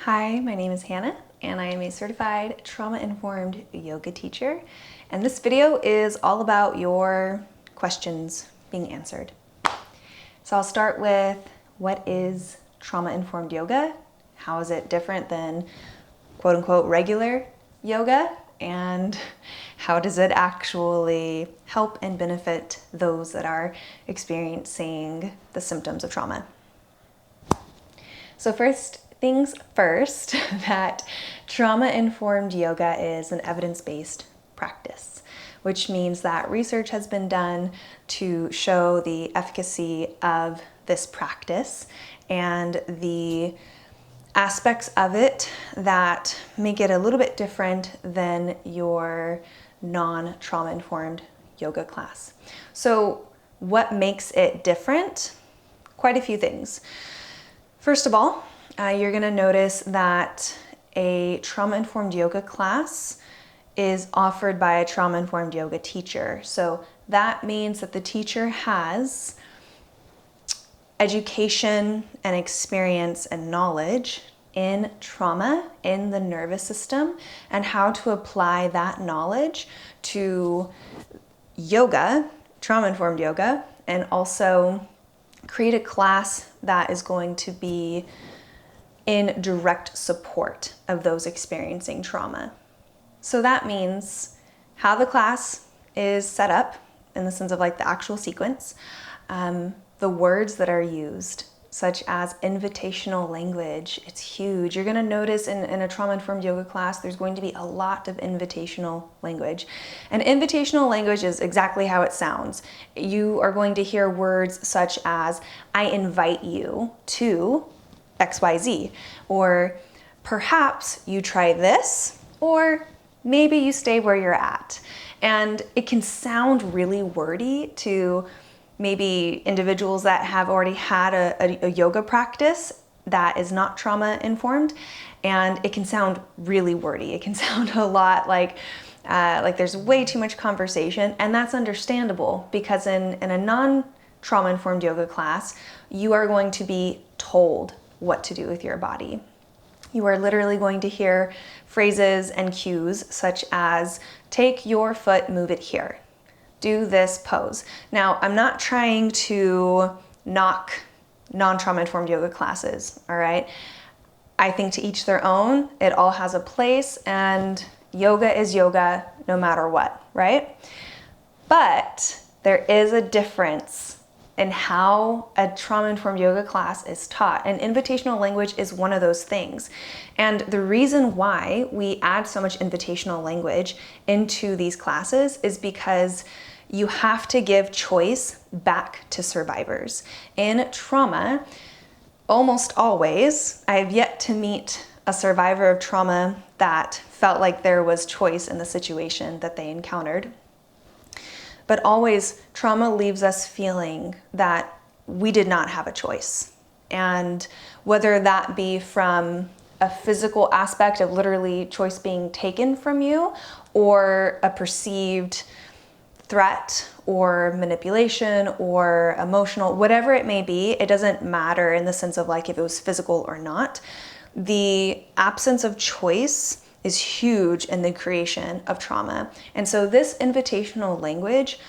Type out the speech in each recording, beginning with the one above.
Hi, my name is Hannah, and I am a certified trauma-informed yoga teacher. And this video is all about your questions being answered. So I'll start with, what is trauma-informed yoga? How is it different than quote-unquote regular yoga? And how does it actually help and benefit those that are experiencing the symptoms of trauma? So first things first, that trauma-informed yoga is an evidence-based practice, which means that research has been done to show the efficacy of this practice and the aspects of it that make it a little bit different than your non-trauma-informed yoga class. So what makes it different? Quite a few things. First of all, you're going to notice that a trauma-informed yoga class is offered by a trauma-informed yoga teacher. So that means that the teacher has education and experience and knowledge in trauma, in the nervous system, and how to apply that knowledge to yoga, trauma-informed yoga, and also create a class that is going to be in direct support of those experiencing trauma. So that means how the class is set up in the sense of like the actual sequence, the words that are used, such as invitational language. It's huge. You're going to notice in a trauma-informed yoga class, there's going to be a lot of invitational language. And invitational language is exactly how it sounds. You are going to hear words such as, I invite you to XYZ, or perhaps you try this, or maybe you stay where you're at. And it can sound really wordy to maybe individuals that have already had a yoga practice that is not trauma-informed, and it can sound really wordy. It can sound a lot like there's way too much conversation, and that's understandable because in a non-trauma-informed yoga class, you are going to be told what to do with your body. You are literally going to hear phrases and cues such as, take your foot, move it here. Do this pose. Now, I'm not trying to knock non-trauma-informed yoga classes, all right? I think to each their own. It all has a place, and yoga is yoga no matter what, right? But there is a difference in how a trauma-informed yoga class is taught, and invitational language is one of those things. And the reason why we add so much invitational language into these classes is because you have to give choice back to survivors. In trauma, almost always, I have yet to meet a survivor of trauma that felt like there was choice in the situation that they encountered. But always, trauma leaves us feeling that we did not have a choice. And whether that be from a physical aspect of literally choice being taken from you, or a perceived threat or manipulation or emotional, whatever it may be, it doesn't matter in the sense of like if it was physical or not. The absence of choice is huge in the creation of trauma. And so this invitational language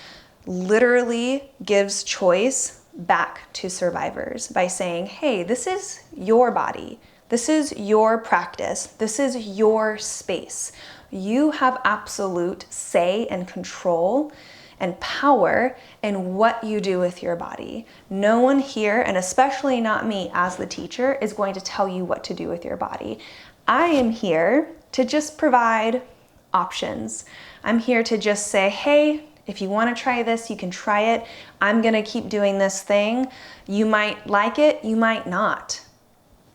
literally gives choice back to survivors by saying, hey, this is your body. This is your practice. This is your space. You have absolute say and control and power in what you do with your body. No one here, and especially not me as the teacher, is going to tell you what to do with your body. I am here to just provide options. I'm here to just say, hey, if you want to try this, you can try it. I'm going to keep doing this thing. You might like it, you might not.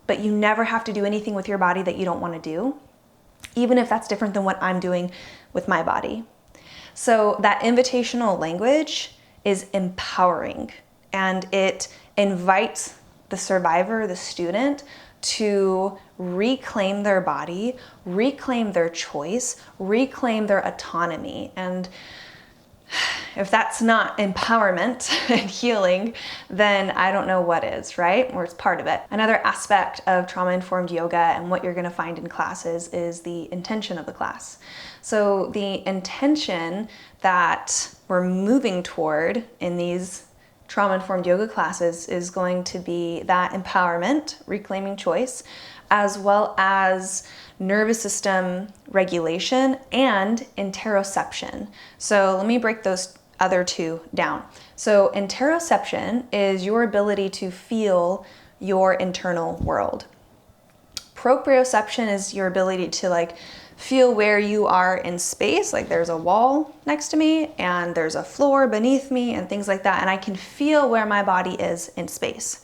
But you never have to do anything with your body that you don't want to do, even if that's different than what I'm doing with my body. So that invitational language is empowering, and it invites the survivor, the student, to reclaim their body, reclaim their choice, reclaim their autonomy. And if that's not empowerment and healing, then I don't know what is, right? Or it's part of it. Another aspect of trauma-informed yoga and what you're going to find in classes is the intention of the class. So the intention that we're moving toward in these trauma-informed yoga classes is going to be that empowerment, reclaiming choice, as well as nervous system regulation and interoception. So let me break those other two down. So interoception is your ability to feel your internal world. Proprioception is your ability to feel where you are in space, like there's a wall next to me and there's a floor beneath me and things like that, and I can feel where my body is in space.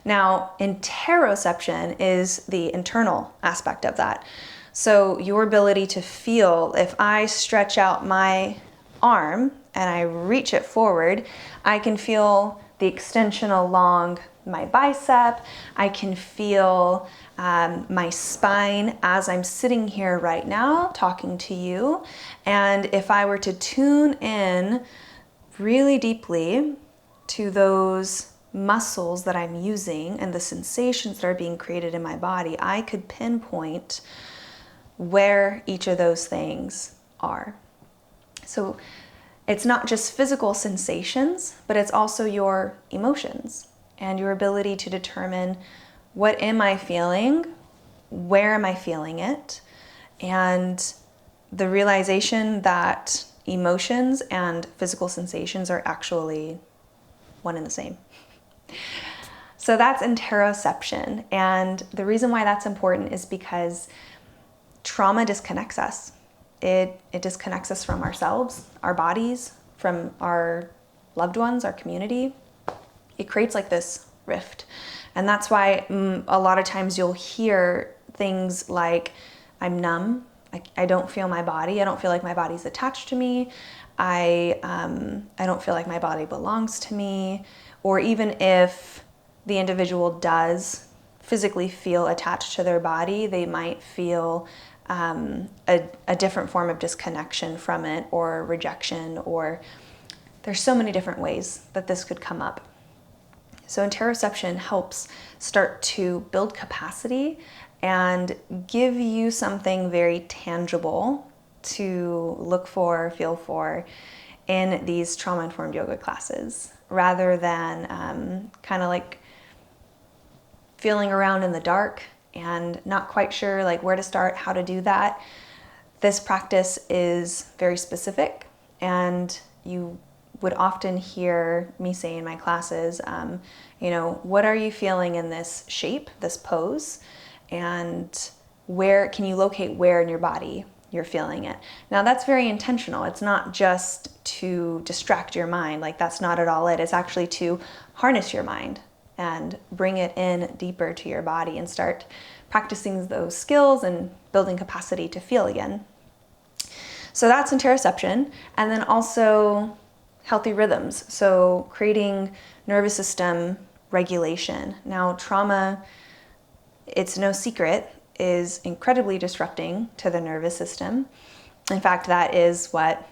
Now, interoception is the internal aspect of that. So your ability to feel, if I stretch out my arm and I reach it forward, I can feel the extension along my bicep. I can feel my spine as I'm sitting here right now talking to you. And if I were to tune in really deeply to those muscles that I'm using and the sensations that are being created in my body, I could pinpoint where each of those things are. So it's not just physical sensations, but it's also your emotions and your ability to determine what am I feeling, where am I feeling it, and the realization that emotions and physical sensations are actually one and the same. So that's interoception. And the reason why that's important is because trauma disconnects us. It disconnects us from ourselves, our bodies, from our loved ones, our community. It creates this rift. And that's why a lot of times you'll hear things like, I'm numb, I don't feel my body, I don't feel like my body's attached to me, I don't feel like my body belongs to me. Or even if the individual does physically feel attached to their body, they might feel a different form of disconnection from it, or rejection, or there's so many different ways that this could come up. So interoception helps start to build capacity and give you something very tangible to look for, feel for in these trauma-informed yoga classes, rather than kind of feeling around in the dark and not quite sure where to start, how to do that. This practice is very specific, and you would often hear me say in my classes, what are you feeling in this shape, this pose, and where can you locate where in your body you're feeling it. Now that's very intentional. It's not just to distract your mind, that's not at all it. It's actually to harness your mind and bring it in deeper to your body and start practicing those skills and building capacity to feel again. So that's interoception. And then also healthy rhythms. So creating nervous system regulation. Now trauma, it's no secret, is incredibly disrupting to the nervous system. In fact, that is what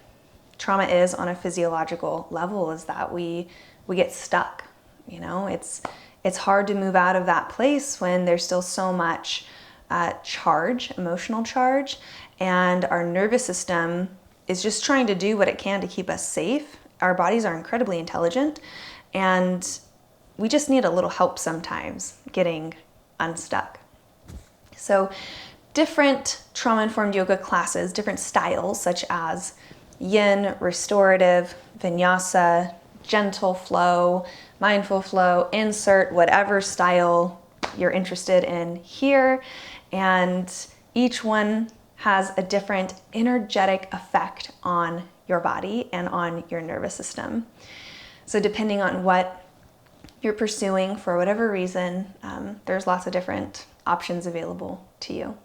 trauma is on a physiological level, is that we get stuck. It's hard to move out of that place when there's still so much charge, emotional charge, and our nervous system is just trying to do what it can to keep us safe. Our bodies are incredibly intelligent, and we just need a little help sometimes getting unstuck. So different trauma-informed yoga classes, different styles such as yin, restorative, vinyasa, gentle flow, mindful flow, insert whatever style you're interested in here. And each one has a different energetic effect on your body and on your nervous system. So depending on what you're pursuing for whatever reason, there's lots of different options available to you.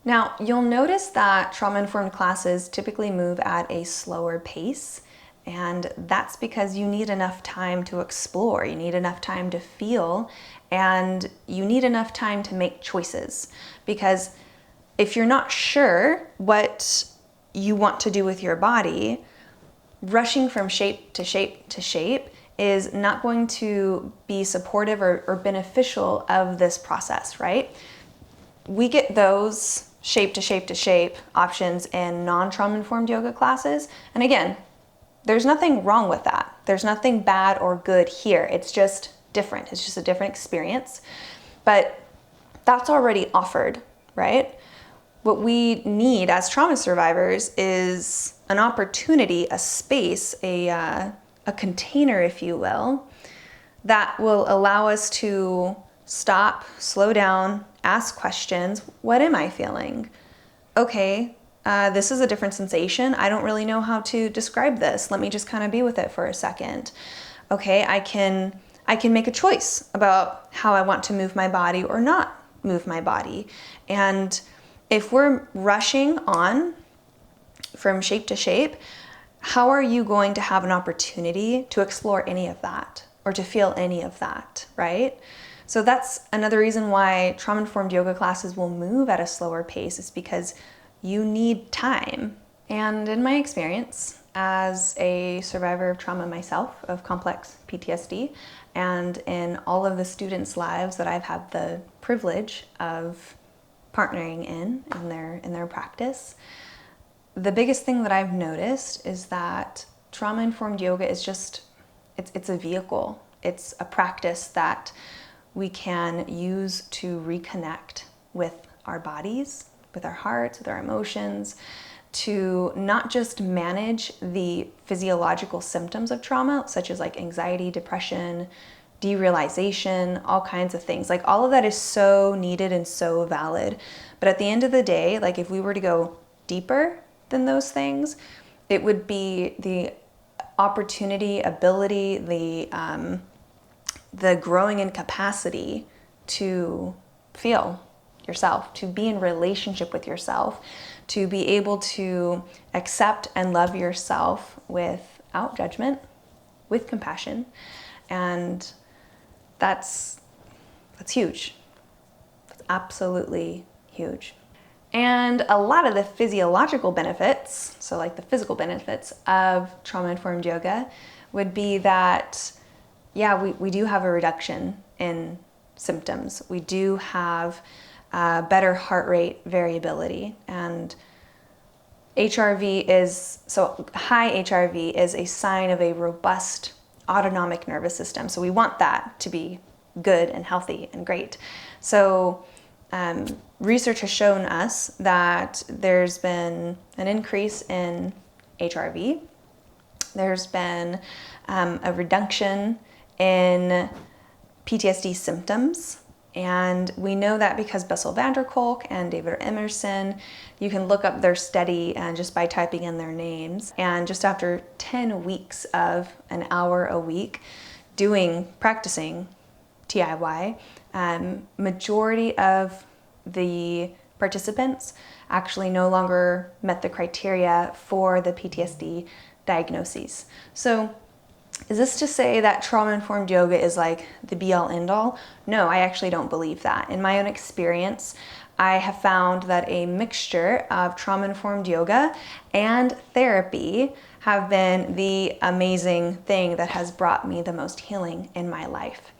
Now, you'll notice that trauma-informed classes typically move at a slower pace, and that's because you need enough time to explore, you need enough time to feel, and you need enough time to make choices. Because if you're not sure what you want to do with your body, rushing from shape to shape to shape is not going to be supportive or beneficial of this process, right? We get those shape to shape to shape options in non-trauma informed yoga classes. And again, there's nothing wrong with that. There's nothing bad or good here. It's just different. It's just a different experience. But that's already offered, right? What we need as trauma survivors is an opportunity, a space, a container, if you will, that will allow us to stop, slow down, ask questions. What am I feeling? Okay, this is a different sensation. I don't really know how to describe this. Let me just kind of be with it for a second. Okay, I can make a choice about how I want to move my body or not move my body. And if we're rushing on from shape to shape, how are you going to have an opportunity to explore any of that or to feel any of that, right? So that's another reason why trauma-informed yoga classes will move at a slower pace, is because you need time. And in my experience as a survivor of trauma myself, of complex PTSD, and in all of the students' lives that I've had the privilege of partnering in their practice, the biggest thing that I've noticed is that trauma-informed yoga is just, it's a vehicle. It's a practice that we can use to reconnect with our bodies, with our hearts, with our emotions, to not just manage the physiological symptoms of trauma, such as like anxiety, depression, derealization, all kinds of things. Like all of that is so needed and so valid. But at the end of the day, like if we were to go deeper than those things, it would be the opportunity, ability, the growing in capacity to feel yourself, to be in relationship with yourself, to be able to accept and love yourself without judgment, with compassion. And that's huge. That's absolutely huge. And a lot of the physiological benefits, so like the physical benefits of trauma-informed yoga, would be that, yeah, we do have a reduction in symptoms. We do have better heart rate variability. And HRV is, so high HRV is a sign of a robust autonomic nervous system. So we want that to be good and healthy and great. So research has shown us that there's been an increase in HRV. There's been a reduction in PTSD symptoms. And we know that because Bessel van der Kolk and David Emerson, you can look up their study and just by typing in their names. And just after 10 weeks of an hour a week practicing TIY, majority of the participants actually no longer met the criteria for the PTSD diagnoses. So is this to say that trauma-informed yoga is like the be-all end-all? No, I actually don't believe that. In my own experience, I have found that a mixture of trauma-informed yoga and therapy have been the amazing thing that has brought me the most healing in my life.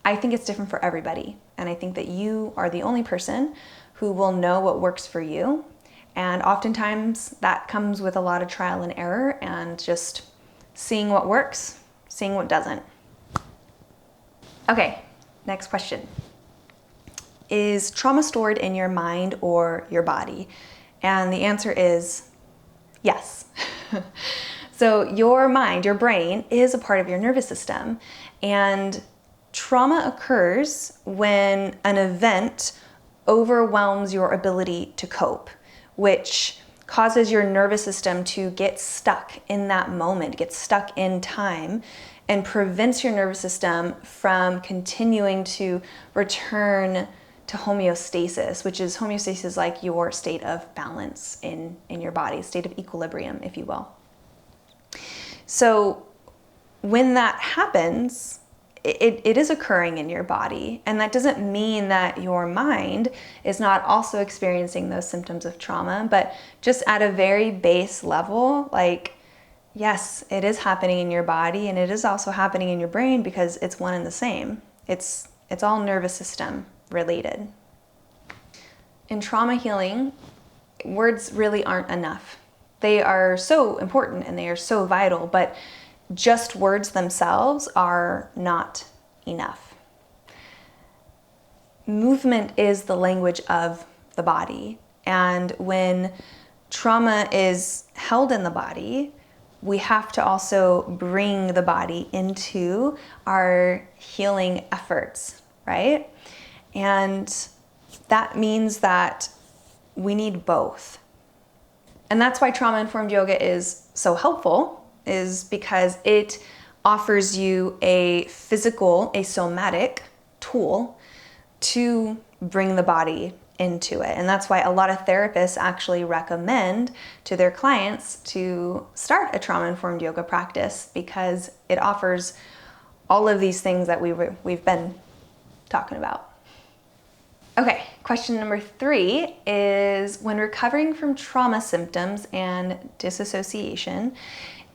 I think it's different for everybody, and I think that you are the only person who will know what works for you. And oftentimes that comes with a lot of trial and error and just seeing what works, seeing what doesn't. Okay, next question. Is trauma stored in your mind or your body? And the answer is yes. So your mind, your brain, is a part of your nervous system. And trauma occurs when an event overwhelms your ability to cope, which causes your nervous system to get stuck in that moment, get stuck in time, and prevents your nervous system from continuing to return to homeostasis, which is homeostasis like your state of balance in your body, state of equilibrium, if you will. So when that happens, it is occurring in your body, and that doesn't mean that your mind is not also experiencing those symptoms of trauma, but just at a very base level, like Yes, it is happening in your body, and it is also happening in your brain because it's one and the same. It's all nervous system related. In trauma healing, words really aren't enough. They are so important and they are so vital, but just words themselves are not enough. Movement is the language of the body, and when trauma is held in the body, we have to also bring the body into our healing efforts, right? And that means that we need both. And that's why trauma-informed yoga is so helpful, is because it offers you a physical, a somatic tool to bring the body into it. And that's why a lot of therapists actually recommend to their clients to start a trauma-informed yoga practice, because it offers all of these things that we've been talking about. Okay, question number 3 is, when recovering from trauma symptoms and disassociation,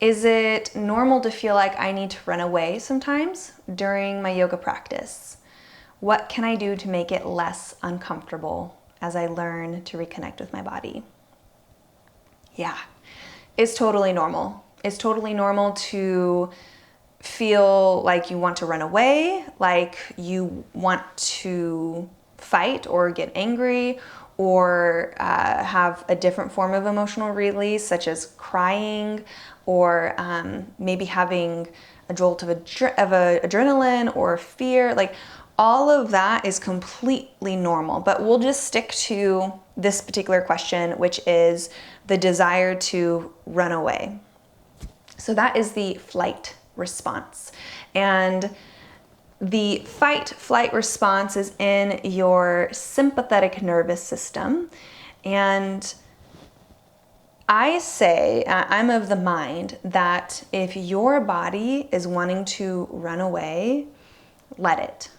is it normal to feel like I need to run away sometimes during my yoga practice? What can I do to make it less uncomfortable as I learn to reconnect with my body? Yeah, it's totally normal. It's totally normal to feel like you want to run away, like you want to fight or get angry, or have a different form of emotional release, such as crying, or maybe having a jolt of adrenaline or fear. Like, all of that is completely normal, but we'll just stick to this particular question, which is the desire to run away. So that is the flight response. And the fight-flight response is in your sympathetic nervous system. And I'm of the mind that if your body is wanting to run away, let it.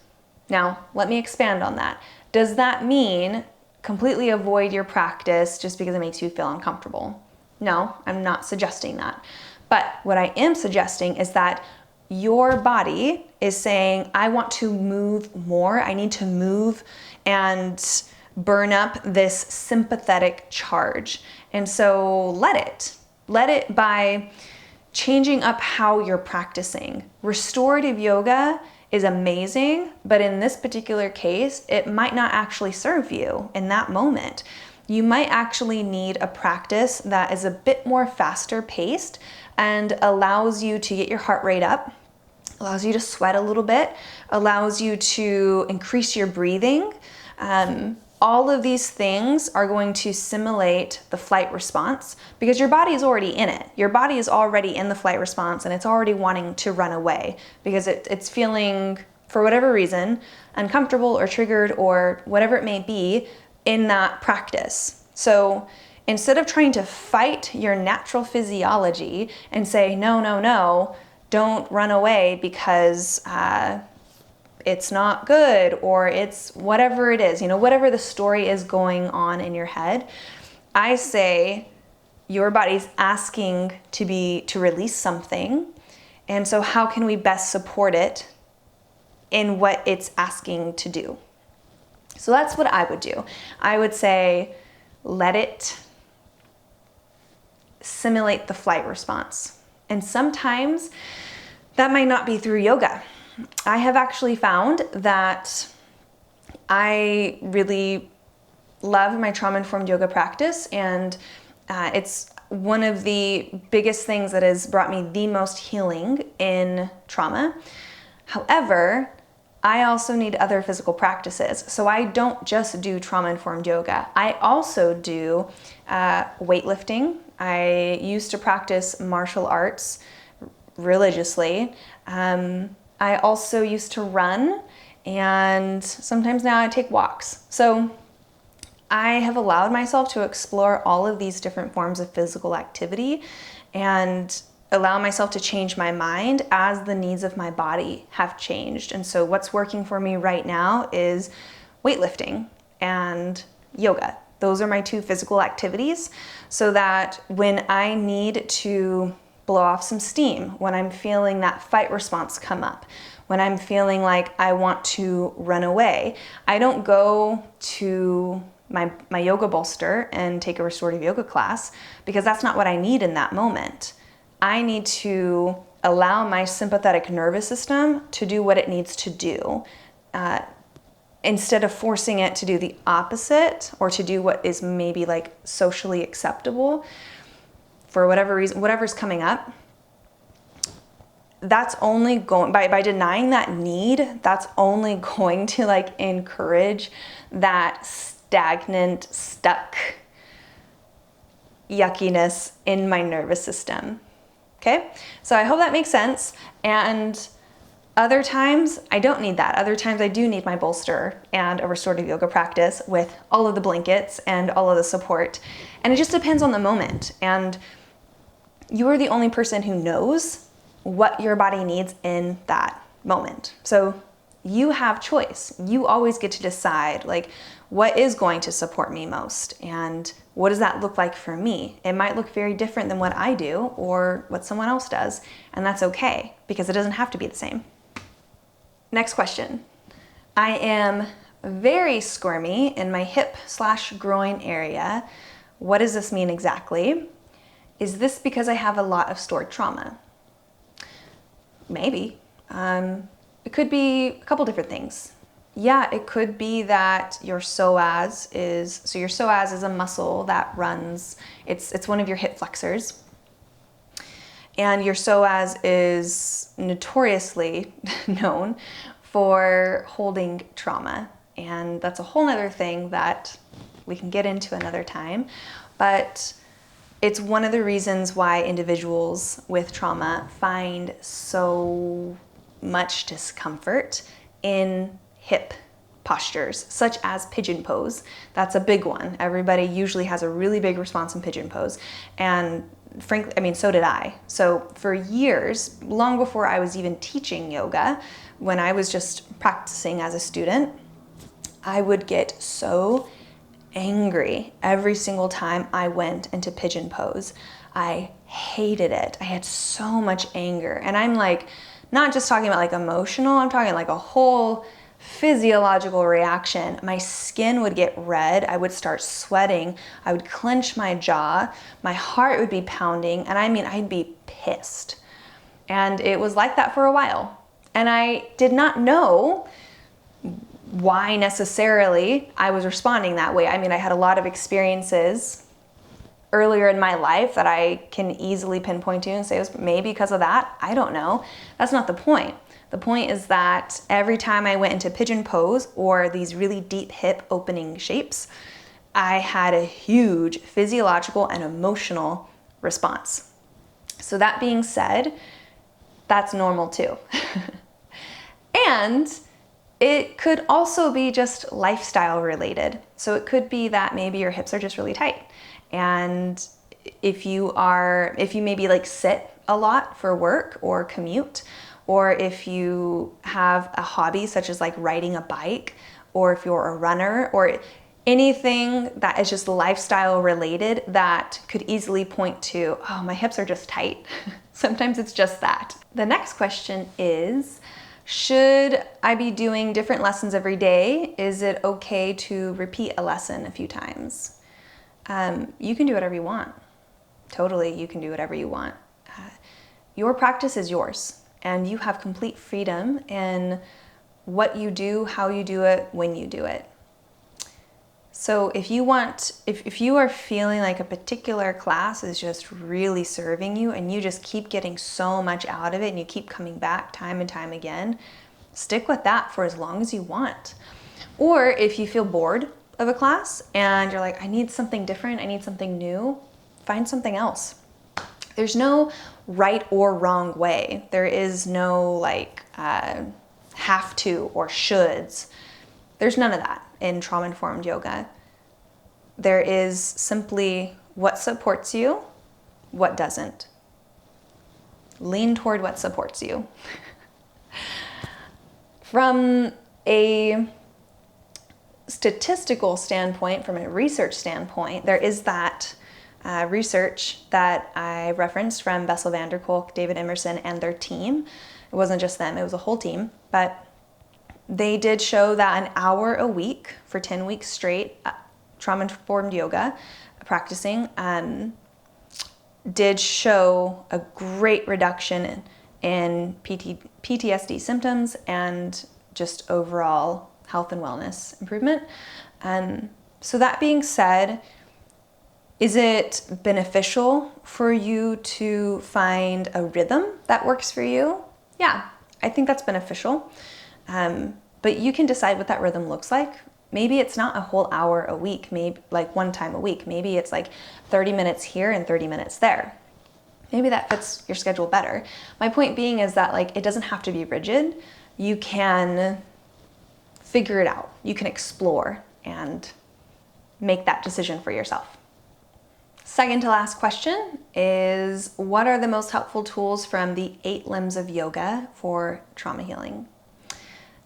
Now, let me expand on that. Does that mean completely avoid your practice just because it makes you feel uncomfortable? No, I'm not suggesting that. But what I am suggesting is that your body is saying, I want to move more. I need to move and burn up this sympathetic charge. And so let it. Let it by changing up how you're practicing. Restorative yoga is amazing, but in this particular case, it might not actually serve you in that moment. You might actually need a practice that is a bit more faster paced and allows you to get your heart rate up, allows you to sweat a little bit, allows you to increase your breathing. All of these things are going to simulate the flight response because your body is already in it. Your body is already in the flight response and it's already wanting to run away because it's feeling, for whatever reason, uncomfortable or triggered or whatever it may be in that practice. So instead of trying to fight your natural physiology and say, no, don't run away because it's not good, or it's whatever it is, whatever the story is going on in your head, I say your body's asking to release something. And so how can we best support it in what it's asking to do? So that's what I would do. I would say, let it simulate the flight response. And sometimes that might not be through yoga. I have actually found that I really love my trauma-informed yoga practice, and it's one of the biggest things that has brought me the most healing in trauma. However, I also need other physical practices. So I don't just do trauma-informed yoga. I also do weightlifting. I used to practice martial arts religiously. I also used to run, and sometimes now I take walks. So I have allowed myself to explore all of these different forms of physical activity and allow myself to change my mind as the needs of my body have changed. And so what's working for me right now is weightlifting and yoga. Those are my two physical activities, so that when I need to blow off some steam, when I'm feeling that fight response come up, when I'm feeling like I want to run away. I don't go to my yoga bolster and take a restorative yoga class because that's not what I need in that moment. I need to allow my sympathetic nervous system to do what it needs to do, instead of forcing it to do the opposite or to do what is maybe like socially acceptable for whatever reason, whatever's coming up. That's only going, by denying that need, that's only going to like encourage that stagnant, stuck yuckiness in my nervous system. Okay, so I hope that makes sense. And other times I don't need that. Other times I do need my bolster and a restorative yoga practice with all of the blankets and all of the support. And it just depends on the moment. And you are the only person who knows what your body needs in that moment. So you have choice. You always get to decide like what is going to support me most and what does that look like for me? It might look very different than what I do or what someone else does, and that's okay because it doesn't have to be the same. Next question. I am very squirmy in my hip/groin area. What does this mean exactly? Is this because I have a lot of stored trauma? Maybe. It could be a couple different things. Yeah, it could be that your psoas is, so your psoas is a muscle that runs, it's one of your hip flexors. And your psoas is notoriously known for holding trauma. And that's a whole nother thing that we can get into another time. But it's one of the reasons why individuals with trauma find so much discomfort in hip postures, such as pigeon pose. That's a big one. Everybody usually has a really big response in pigeon pose. And frankly, I mean, so did I. So for years, long before I was even teaching yoga, when I was just practicing as a student, I would get so angry every single time I went into pigeon pose. I hated it. I had so much anger. And I'm like, not just talking about like emotional, I'm talking like a whole physiological reaction. My skin would get red. I would start sweating. I would clench my jaw. My heart would be pounding. And I mean, I'd be pissed. And it was like that for a while. And I did not know why necessarily I was responding that way. I mean, I had a lot of experiences earlier in my life that I can easily pinpoint to and say it was maybe because of that. I don't know. That's not the point. The point is that every time I went into pigeon pose or these really deep hip opening shapes, I had a huge physiological and emotional response. So that being said, that's normal too. And it could also be just lifestyle related. So it could be that maybe your hips are just really tight. And if you maybe like sit a lot for work or commute, or if you have a hobby such as like riding a bike, or if you're a runner, or anything that is just lifestyle related that could easily point to, oh, my hips are just tight. Sometimes it's just that. The next question is, should I be doing different lessons every day? Is it okay to repeat a lesson a few times? You can do whatever you want. Totally, you can do whatever you want. Your practice is yours, and you have complete freedom in what you do, how you do it, when you do it. So if you are feeling like a particular class is just really serving you and you just keep getting so much out of it and you keep coming back time and time again, stick with that for as long as you want. Or if you feel bored of a class and you're like, I need something different, I need something new, find something else. There's no right or wrong way. There is no like have to or shoulds. There's none of that in trauma-informed yoga. There is simply what supports you, what doesn't. Lean toward what supports you. From a statistical standpoint, from a research standpoint, there is that research that I referenced from Bessel van der Kolk, David Emerson, and their team. It wasn't just them, it was a whole team, but they did show that an hour a week for 10 weeks straight, trauma-informed yoga practicing, did show a great reduction in PTSD symptoms and just overall health and wellness improvement. So that being said, is it beneficial for you to find a rhythm that works for you? Yeah, I think that's beneficial. But you can decide what that rhythm looks like. Maybe it's not a whole hour a week, maybe like one time a week. Maybe it's like 30 minutes here and 30 minutes there. Maybe that fits your schedule better. My point being is that like it doesn't have to be rigid. You can figure it out. You can explore and make that decision for yourself. Second to last question is, what are the most helpful tools from the 8 limbs of yoga for trauma healing?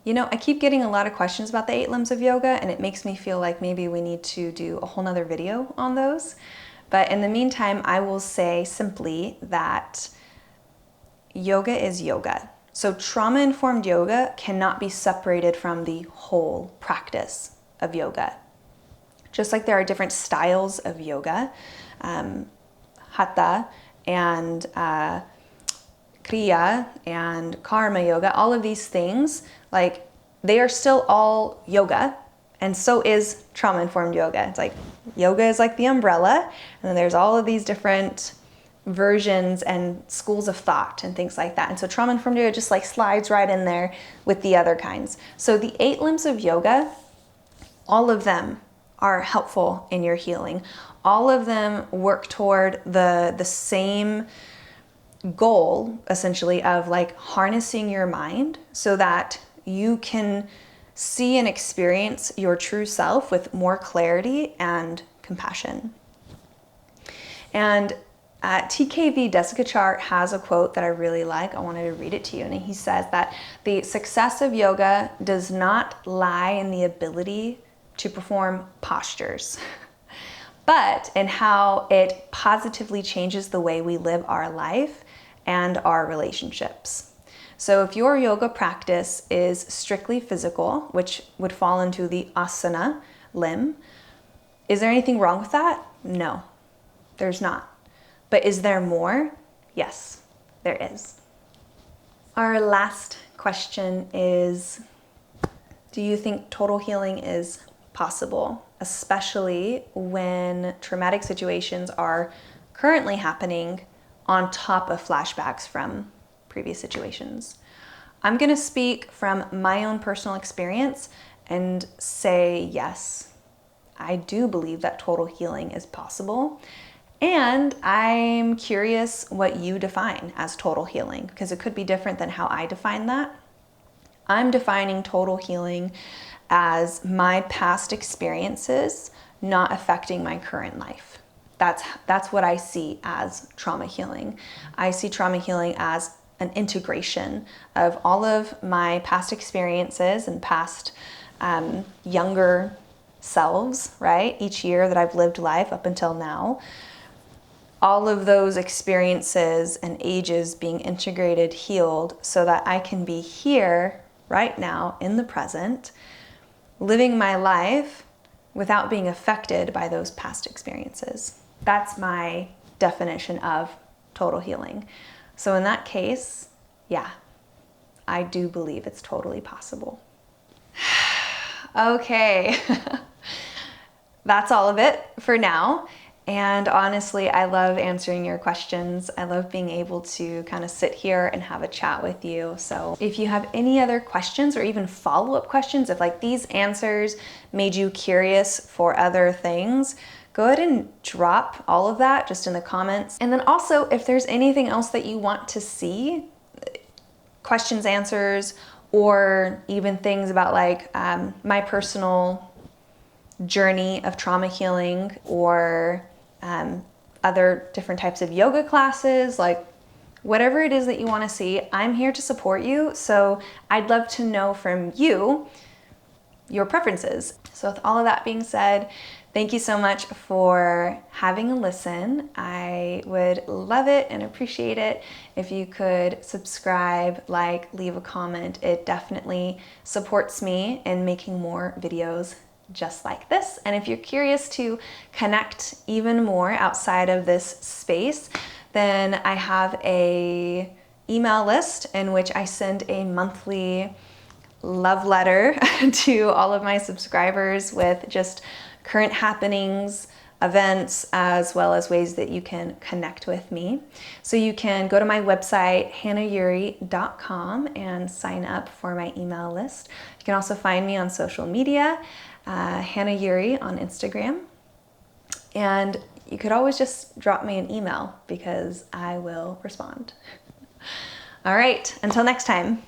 You know, I keep getting a lot of questions about the 8 limbs of yoga, and it makes me feel like maybe we need to do a whole nother video on those. But in the meantime, I will say simply that yoga is yoga. So trauma-informed yoga cannot be separated from the whole practice of yoga. Just like there are different styles of yoga, hatha and kriya and karma yoga, all of these things, like they are still all yoga, and so is trauma-informed yoga. It's like yoga is like the umbrella, and then there's all of these different versions and schools of thought and things like that. And so trauma-informed yoga just like slides right in there with the other kinds. So the 8 limbs of yoga, all of them are helpful in your healing. All of them work toward the same goal, essentially, of like harnessing your mind so that you can see and experience your true self with more clarity and compassion. And TKV Desikachar has a quote that I really like. I wanted to read it to you. And he says that the success of yoga does not lie in the ability to perform postures, but in how it positively changes the way we live our life and our relationships. So if your yoga practice is strictly physical, which would fall into the asana limb, is there anything wrong with that? No, there's not. But is there more? Yes, there is. Our last question is, do you think total healing is possible, especially when traumatic situations are currently happening on top of flashbacks from previous situations? I'm going to speak from my own personal experience and say yes, I do believe that total healing is possible. And I'm curious what you define as total healing, because it could be different than how I define that. I'm defining total healing as my past experiences not affecting my current life. That's what I see as trauma healing. I see trauma healing as an integration of all of my past experiences and past younger selves, right? Each year that I've lived life up until now, all of those experiences and ages being integrated, healed, so that I can be here right now in the present, living my life without being affected by those past experiences. That's my definition of total healing. So in that case, yeah, I do believe it's totally possible. Okay, that's all of it for now. And honestly, I love answering your questions. I love being able to kind of sit here and have a chat with you. So if you have any other questions or even follow-up questions, if like these answers made you curious for other things, go ahead and drop all of that just in the comments. And then also, if there's anything else that you want to see, questions, answers, or even things about like my personal journey of trauma healing, or other different types of yoga classes, like whatever it is that you want to see, I'm here to support you. So I'd love to know from you your preferences. So with all of that being said, Thank you so much for having a listen. I would love it and appreciate it if you could subscribe, like, leave a comment. It definitely supports me in making more videos just like this. And if you're curious to connect even more outside of this space, then I have a email list in which I send a monthly love letter to all of my subscribers with just current happenings, events, as well as ways that you can connect with me. So you can go to my website, hannahuri.com, and sign up for my email list. You can also find me on social media, Hannah Yuri on Instagram. And you could always just drop me an email because I will respond. All right, until next time.